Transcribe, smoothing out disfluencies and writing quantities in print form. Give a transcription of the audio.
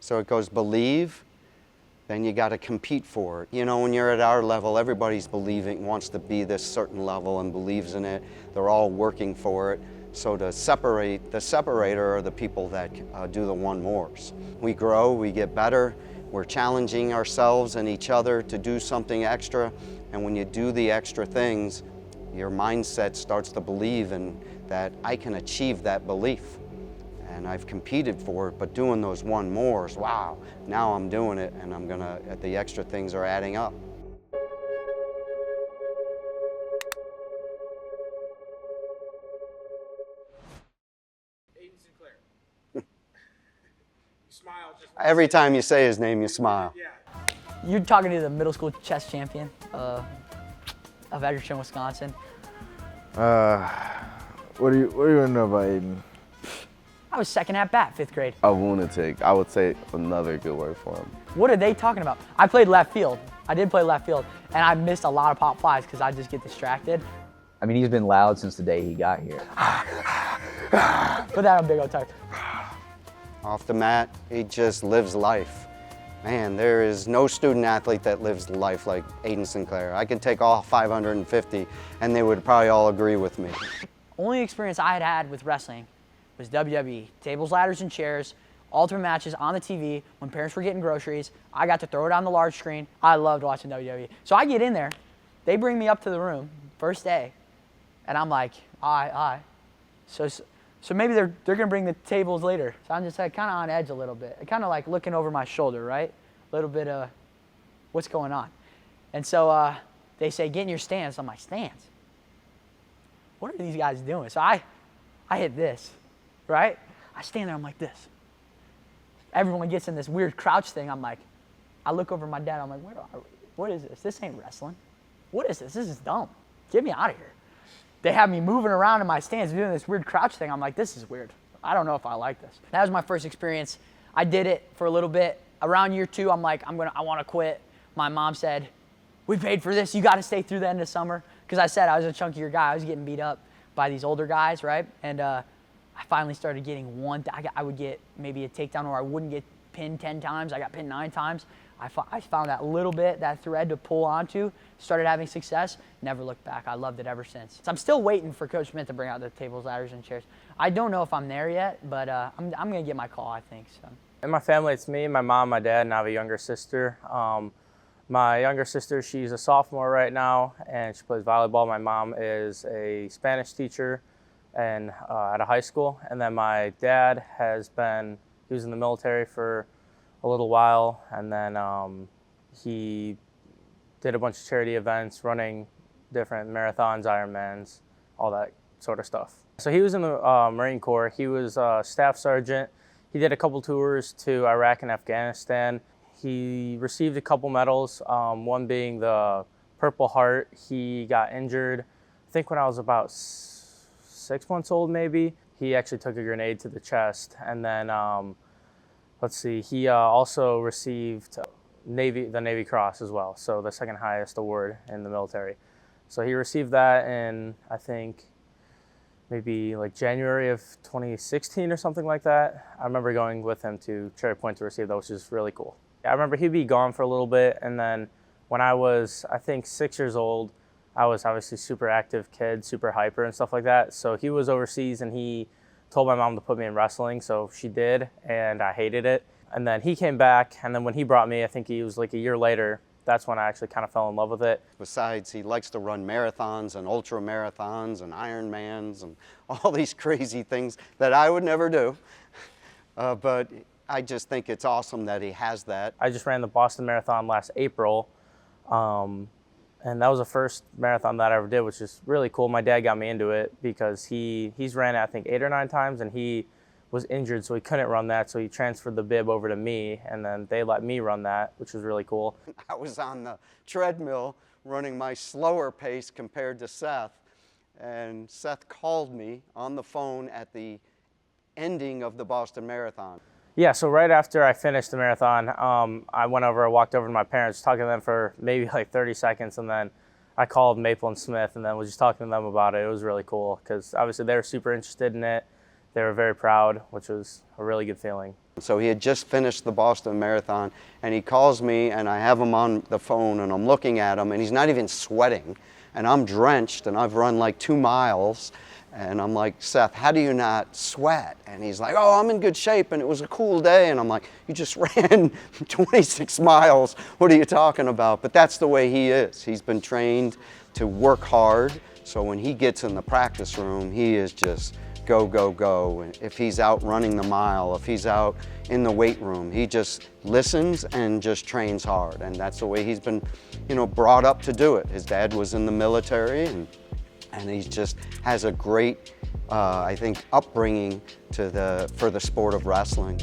So it goes believe, then you got to compete for it. You know, when you're at our level, everybody's believing, wants to be this certain level and believes in it. They're all working for it. So to separate, the separator are the people that do the one mores. We grow, we get better, we're challenging ourselves and each other to do something extra. And when you do the extra things, your mindset starts to believe in that I can achieve that belief. And I've competed for it, but doing those one mores, wow, now I'm doing it and I'm gonna, the extra things are adding up. Aiden Sinclair. You smile just Every time you say his name, you smile. Yeah. You're talking to the middle school chess champion of Edgerton, Wisconsin. What do you want to know about Aiden? I was second at bat, 5th grade. A lunatic. I would say another good word for him. What are they talking about? I played left field. I did play left field, and I missed a lot of pop flies because I just get distracted. I mean, he's been loud since the day he got here. Put that on big old tire. Off the mat, he just lives life. Man, there is no student athlete that lives life like Aiden Sinclair. I could take all 550 and they would probably all agree with me. Only experience I had had with wrestling was WWE. Tables, ladders, and chairs, ultimate matches on the TV when parents were getting groceries. I got to throw it on the large screen. I loved watching WWE. So I get in there, they bring me up to the room, first day, and I'm like, aye. So maybe they're gonna bring the tables later. So I'm just like kind of on edge a little bit, kind of like looking over my shoulder, right? A little bit of what's going on. And so they say, get in your stance. I'm like, stance? What are these guys doing? So I hit this, right? I stand there, I'm like this. Everyone gets in this weird crouch thing. I'm like, I look over at my dad, I'm like, what is this? This ain't wrestling. What is this? This is dumb. Get me out of here. They have me moving around in my stance doing this weird crouch thing. I'm like, this is weird. I don't know if I like this. That was my first experience. I did it for a little bit. Around year 2, I'm like, I want to quit. My mom said, we paid for this. You got to stay through the end of summer. Because I said I was a chunkier guy. I was getting beat up by these older guys, right? And I finally started getting one. I would get maybe a takedown, or I wouldn't get pinned 10 times. I got pinned 9 times. I found that little bit, that thread to pull onto, started having success, never looked back. I loved it ever since. So I'm still waiting for Coach Smith to bring out the tables, ladders, and chairs. I don't know if I'm there yet, but I'm going to get my call, I think. So. In my family, it's me, my mom, my dad, and I have a younger sister. My younger sister, she's a sophomore right now, and she plays volleyball. My mom is a Spanish teacher and at a high school. And then my dad he was in the military for a little while, and then he did a bunch of charity events, running different marathons, Ironmans, all that sort of stuff. So he was in the Marine Corps. He was a staff sergeant. He did a couple tours to Iraq and Afghanistan. He received a couple medals, one being the Purple Heart. He got injured, I think when I was about 6 months old maybe. He actually took a grenade to the chest, and then he also received the Navy Cross as well, so the second highest award in the military. So he received that in, I think, maybe like January of 2016 or something like that. I remember going with him to Cherry Point to receive that, which is really cool. I remember he'd be gone for a little bit, and then when I was, I think, 6 years old, I was obviously super active kid, super hyper and stuff like that. So he was overseas, and he told my mom to put me in wrestling, so she did, and I hated it. And then he came back, and then when he brought me, I think he was like a year later, that's when I actually kind of fell in love with it. Besides, he likes to run marathons and ultra marathons and Ironmans and all these crazy things that I would never do. But I just think it's awesome that he has that. I just ran the Boston Marathon last April, and that was the first marathon that I ever did, which is really cool. My dad got me into it because he's ran it, I think, 8 or 9 times, and he was injured, so he couldn't run that, so he transferred the bib over to me, and then they let me run that, which was really cool. I was on the treadmill running my slower pace compared to Seth, and Seth called me on the phone at the ending of the Boston Marathon. Yeah, so right after I finished the marathon, I walked over to my parents, talking to them for maybe like 30 seconds, and then I called Maple and Smith and then was just talking to them about it. It was really cool because obviously they were super interested in it. they were very proud, which was a really good feeling. So he had just finished the Boston Marathon, and he calls me, and I have him on the phone, and I'm looking at him, and he's not even sweating, and I'm drenched, and I've run like 2 miles, and I'm like, Seth, how do you not sweat? And he's like, oh, I'm in good shape, and it was a cool day. And I'm like, you just ran 26 miles. What are you talking about? But that's the way he is. He's been trained to work hard. So when he gets in the practice room, he is just go, go, go. And if he's out running the mile, if he's out in the weight room, he just listens and just trains hard. And that's the way he's been, brought up to do it. His dad was in the military, and he just has a great, I think, upbringing for the sport of wrestling.